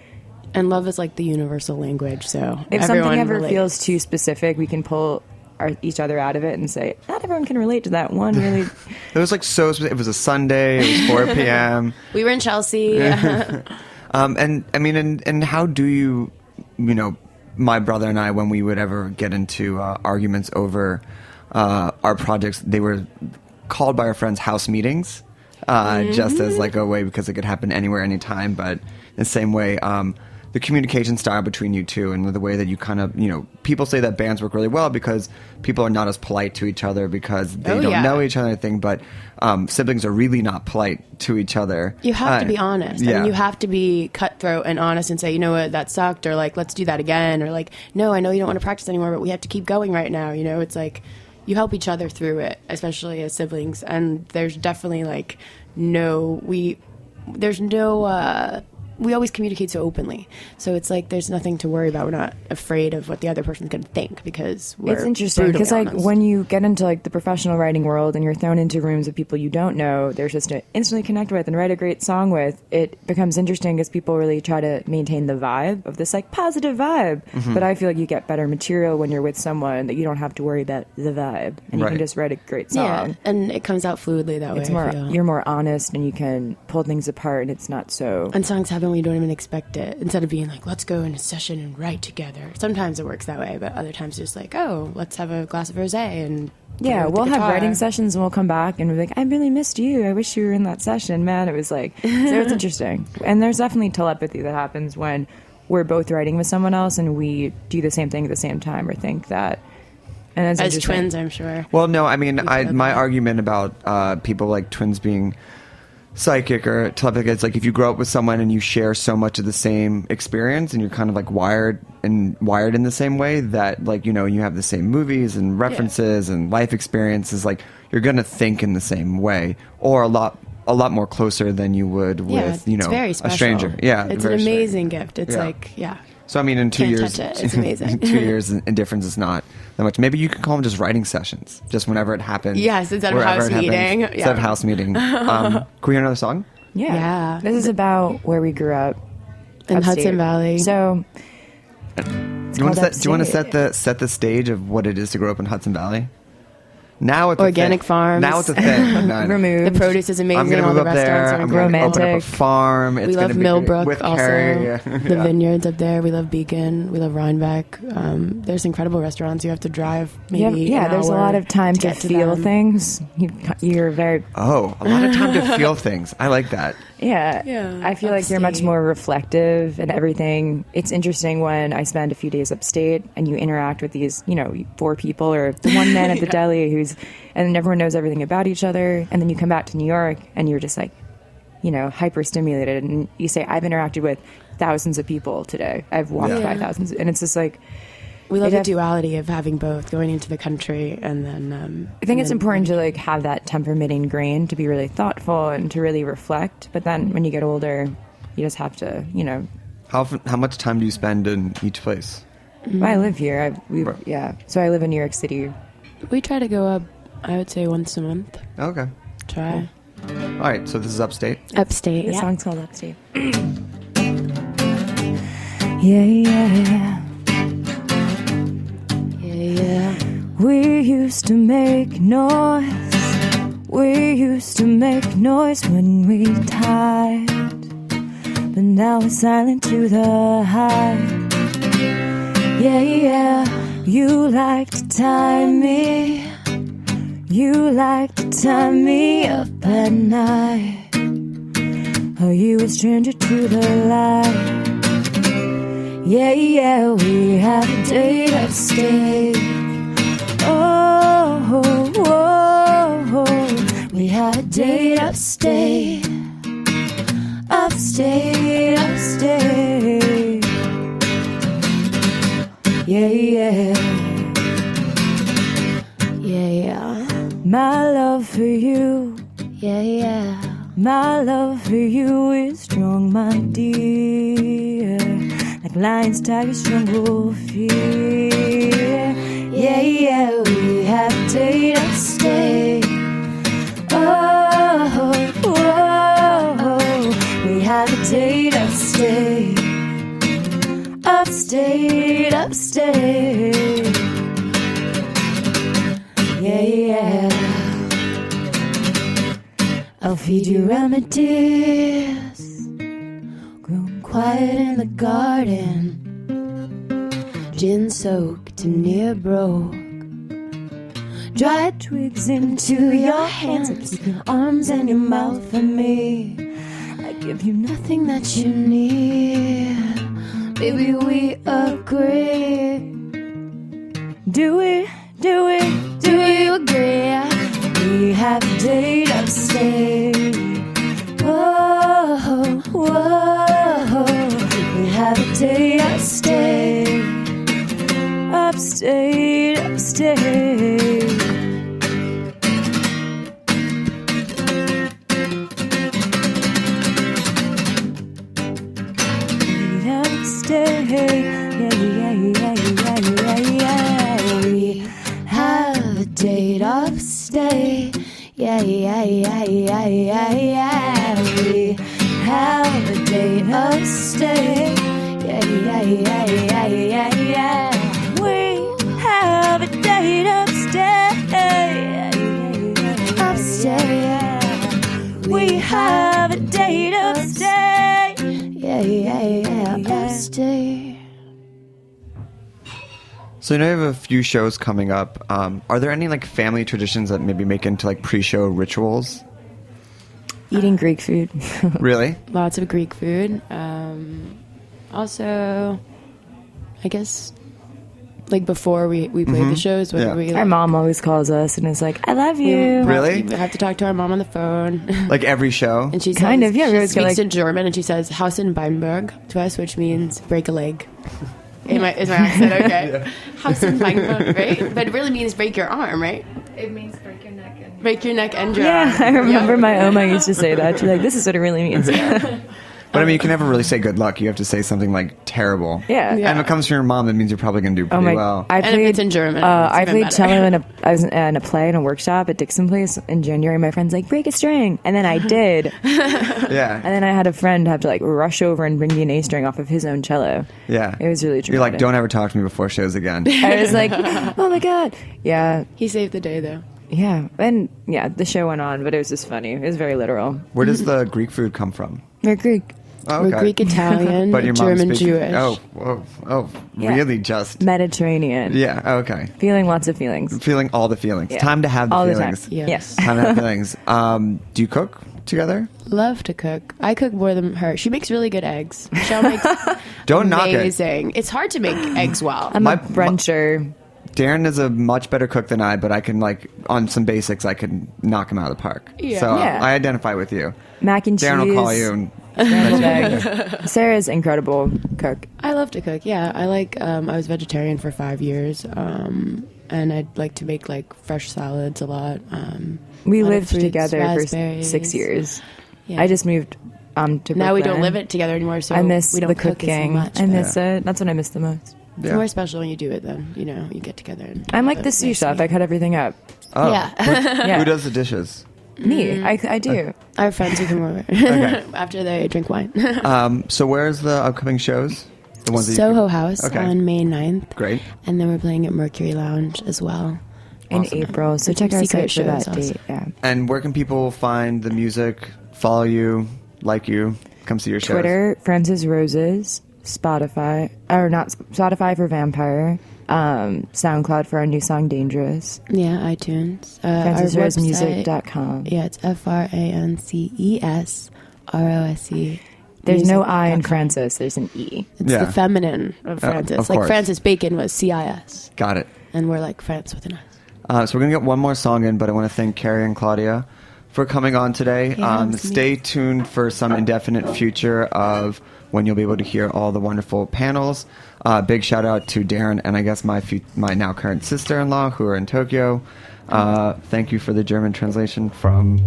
And love is like the universal language. So if something ever relates. feels too specific, we can pull each other out of it and say, not everyone can relate to that one really. It was like so specific. It was a Sunday. It was 4 p.m. We were in Chelsea. And I mean, and how do you know, my brother and I, when we would ever get into arguments over our projects, they were called by our friends house meetings, just as like a way, because it could happen anywhere, anytime. But in the same way, the communication style between you two and the way that you kind of, you know, people say that bands work really well because people are not as polite to each other because they don't know each other, but siblings are really not polite to each other. You have to be honest. Yeah. And you have to be cutthroat and honest and say, you know what, that sucked, or like, let's do that again, or like, no, I know you don't want to practice anymore, but we have to keep going right now. You know, it's like you help each other through it, especially as siblings. And there's definitely like we always communicate so openly, so it's like there's nothing to worry about. We're not afraid of what the other person's going to think because we're it's interesting because like when you get into like the professional writing world and you're thrown into rooms of people you don't know, there's just to instantly connect with and write a great song with, it becomes interesting because people really try to maintain the vibe of this like positive vibe. But I feel like you get better material when you're with someone that you don't have to worry about the vibe, and you can just write a great song. Yeah, and it comes out fluidly that it's way. More, you're more honest and you can pull things apart, and it's not so. And songs happen when you don't even expect it. Instead of being like, let's go in a session and write together. Sometimes it works that way, but other times it's just like, oh, let's have a glass of rosé and yeah, we'll have writing sessions and we'll come back and we're like, I really missed you. I wish you were in that session, man. It was like, so it's interesting. And there's definitely telepathy that happens when we're both writing with someone else and we do the same thing at the same time or think that. And as twins, I'm sure. Well, no, I mean, my argument about people like twins being psychic or telepathic, it's like if you grow up with someone and you share so much of the same experience and you're kind of like wired in the same way, that like, you know, you have the same movies and references and life experiences, like you're gonna think in the same way or a lot more closer than you would with, you know, very a stranger. Yeah, it's an amazing gift. It's like so I mean, in 2 years, touch it. It's amazing. 2 years in difference is not that much. Maybe you can call them just writing sessions, just whenever it happens. Yes, instead of house meeting. Instead of house meeting. Can we hear another song? Yeah. This is about where we grew up in Hudson Valley. So, do you want to set the stage of what it is to grow up in Hudson Valley? Now it's organic farms. Now it's a thing. Removed. The produce is amazing. I'm going to move all the up there. I'm going to open up a farm. We love Millbrook with also. Carrie. The vineyards up there. We love Beacon. We love Rhinebeck. There's incredible restaurants. You have to drive maybe an there's a hour lot of time to get feel them. things. You're very... Oh, a lot of time to feel things. I like that. Yeah. I feel like you're much more reflective and everything. It's interesting when I spend a few days upstate and you interact with these, you know, 4 people or the one man at the deli and everyone knows everything about each other. And then you come back to New York and you're just like, you know, hyper stimulated. And you say, I've interacted with thousands of people today. I've walked by thousands. And it's just like, we love the duality of having both, going into the country and then... I think it's important to like have that temperament ingrained, to be really thoughtful and to really reflect. But then when you get older, you just have to, you know... How much time do you spend in each place? I live here. So I live in New York City. We try to go up, I would say, once a month. Okay. Try. Cool. All right, so this is Upstate? Upstate, The song's called Upstate. Yeah. We used to make noise. We used to make noise when we tied. But now we're silent to the high. Yeah. You like to tie me. You like to tie me up at night. Are you a stranger to the light? Yeah, we had a date upstate. Oh, we had a date upstate. Upstate. Yeah. My love for you, Yeah, yeah. My love for you is strong, my dear, like lions, tigers, jungle fear. Yeah, yeah, we have a date upstate. Oh, whoa, we have a date upstate. Upstate, upstate. Yeah, yeah. I'll feed you remedies, grown quiet in the garden, gin soaked and near broke. Dry twigs into your hands, I keep your arms and your mouth for me. I give you nothing that you need. Baby, we agree. Do we? Do we? Do we agree? We have a date upstate. Whoa, whoa. We have a date upstate. Upstate, upstate. Upstate. Yeah, yeah, yeah, yeah, yeah, yeah. We have a date upstate. Yeah, yeah, yeah, yeah, yeah, yeah. We have a date upstate. Yeah, yeah, yeah, yeah, yeah, yeah. We have a date upstate. Upstate. We have a date upstate. Yeah, yeah, yeah, upstate. So I know you have a few shows coming up. Are there any like family traditions that maybe make into like pre-show rituals? Eating Greek food. Really? Lots of Greek food. Also, I guess, like before we play the shows, what we like, our mom always calls us and is like, "I love you." Really? We have to talk to our mom on the phone. Like every show? And she says, Kind of, yeah, we She always go speaks like- in German, and she says "Hausenbeinberg" to us, which means break a leg. Is my accent okay? Yeah. Hausenbeinberg, right? But it really means break your arm, right? It means break your neck and Break your neck and your Yeah, arm. I remember my Oma used to say that. She's like, "This is what it really means." But I mean, you can never really say good luck. You have to say something like terrible. Yeah. And if it comes from your mom, that means you're probably going to do pretty well. I And if played it's in German, it's I even played better. cello I was in a play in a workshop at Dixon Place in January. My friend's like, "Break a string," and then I did. Yeah. And then I had a friend have to like rush over and bring me an A string off of his own cello. Yeah. It was really traumatic. You're like, don't ever talk to me before shows again. I was like, "Oh my god!" Yeah, He saved the day, though. yeah, and yeah, the show went on, but it was just funny. It was very literal. Where does the Greek food come from? We're Greek. Oh, We're Greek Italian, But your mom's German speaking- Jewish. Oh, Yeah. really just. Mediterranean. Yeah, okay. Feeling lots of feelings. Feeling all the feelings. Yeah. Time to have the All the feelings. time. Yes. Time to have feelings. Do you cook together? Love to cook. I cook more than her. She makes really good eggs. Michelle makes Don't knock it. amazing. It's hard to make eggs well. I'm a bruncher. Darren is a much better cook than I, but I can like on some basics I can knock him out of the park. Yeah. So Yeah. I identify with you. Mac and Darren cheese. will call you and scrambled egg. Sarah's incredible cook. I love to cook. Yeah, I like. I was vegetarian for 5 years, and I'd like to make like fresh salads a lot. We a lot of lived fruits, together for raspberries. 6 years. Yeah. I just moved to Now we don't Brooklyn. live it together anymore, so I miss we don't the cook cooking. as much. I miss it. That's what I miss the most. It's more special when you do it. Then you know you get together. And I'm like have the a sous nice chef. meal. I cut everything up. Oh. Yeah. Yeah. Who does the dishes? Me. I do. Our friends who come over Okay. after they drink wine. So where's the upcoming shows? The ones that you Soho House Okay. on May 9th. Great. And then we're playing at Mercury Lounge as well. In Awesome. April. So And check some our secret site for that shows also. date. Yeah. And where can people find the music, follow you, like you, come see your shows? Twitter, Francis Roses, Spotify, or not Spotify for Vampire, SoundCloud for our new song Dangerous. Yeah, iTunes. FrancisRosemusic.com. Yeah, it's FranceSROSE. There's no I in Francis, there's an E. It's Yeah. the feminine of Francis. of Like course. Francis Bacon was CIS. Got it. And we're like France with an S. So we're going to get one more song in, but I want to thank Carrie and Claudia for coming on today. Yeah, it's Stay tuned for some indefinite future of when you'll be able to hear all the wonderful panels. Big shout out to Darren and I guess my now current sister-in-law who are in Tokyo. Thank you for the German translation from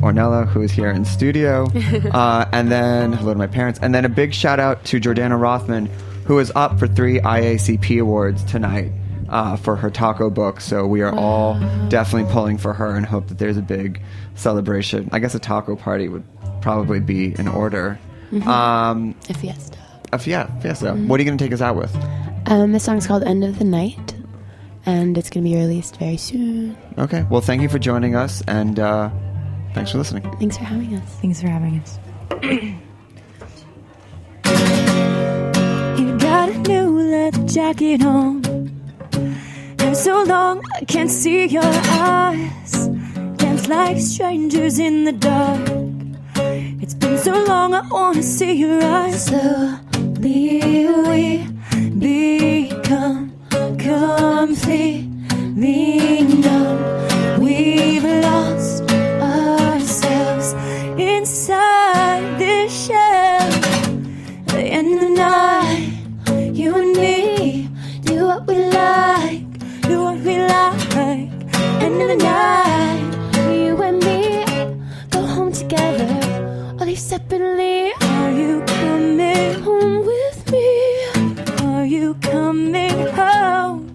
Ornella, who is here in studio. And then hello to my parents. And then a big shout out to Jordana Rothman, who is up for 3 IACP awards tonight for her taco book. So we are all definitely pulling for her and hope that there's a big celebration. I guess a taco party would probably be in order. A fiesta. Fiesta. What are you going to take us out with? This song's called End of the Night, and it's going to be released very soon. Okay. Well, thank you for joining us, and thanks for listening. Thanks for having us. Thanks for having us. You got a new leather jacket on. For so long I can't see your eyes. Dance like strangers in the dark. It's been so long I wanna see your eyes. Slowly we become completely numb. We've lost ourselves inside this shell. At the end of the night, you and me do what we like, do what we like. End of the night, you and me go home together, or leave separately. Are you coming home with me? Are you coming home?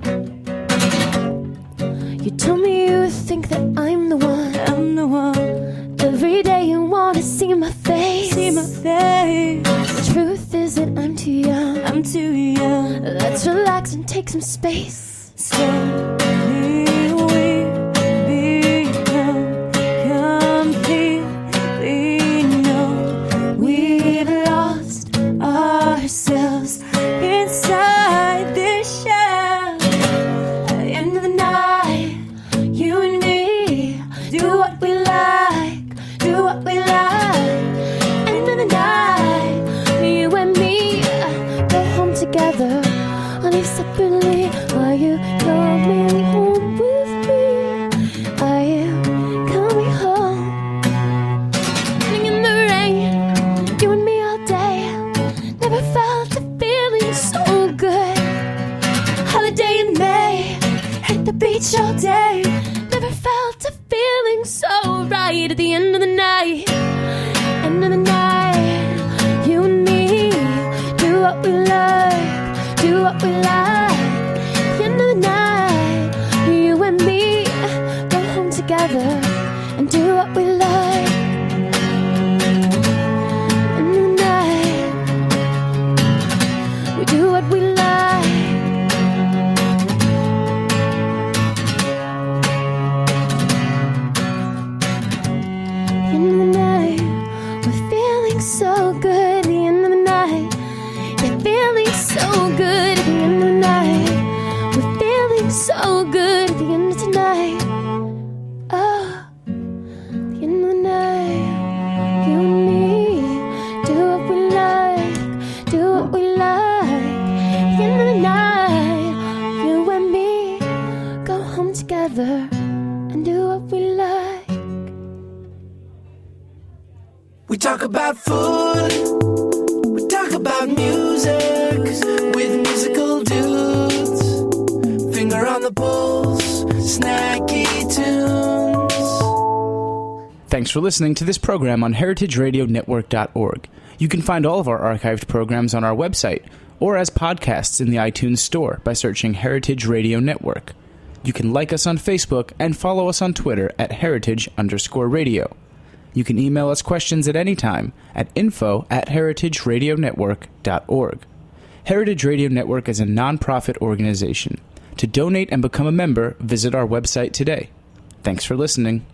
You told me you think that I'm the one. I'm the one. Every day you wanna see my face. See my face. The truth is that I'm too young. I'm too young. Let's relax and take some space. Slowly we become completely numb. We've lost ourselves inside this shell. At the end of the night, you and me do what we like, do what we like. End of the night, you and me go home together, or leave separately. Are you coming home with me? Are you coming home? Sitting in the rain, you and me all day. Never felt a feeling so good. Holiday in May, hit the beach all day. Never felt a feeling so right. At the end of the night, end of the night, you and me do what we like, do what we like. End of the night, you and me go home together and do what we like. End of the night, we do what we like. End of the night, we're feeling so good. At the end of the night, you're feeling so good. At the end of the night, we're feeling so good. At the end of tonight, oh, at the end of the night, you and me do what we like, do what we like. At the end of the night, you and me go home together and do what we like. We talk about food, we talk about music, with musical dudes. Finger on the pulse, snacky tunes. Thanks for listening to this program on heritageradionetwork.org. You can find all of our archived programs on our website or as podcasts in the iTunes Store by searching Heritage Radio Network. You can like us on Facebook and follow us on Twitter at @heritage_radio. You can email us questions at any time at info@heritageradionetwork.org. Heritage Radio Network is a non-profit organization. To donate and become a member, visit our website today. Thanks for listening.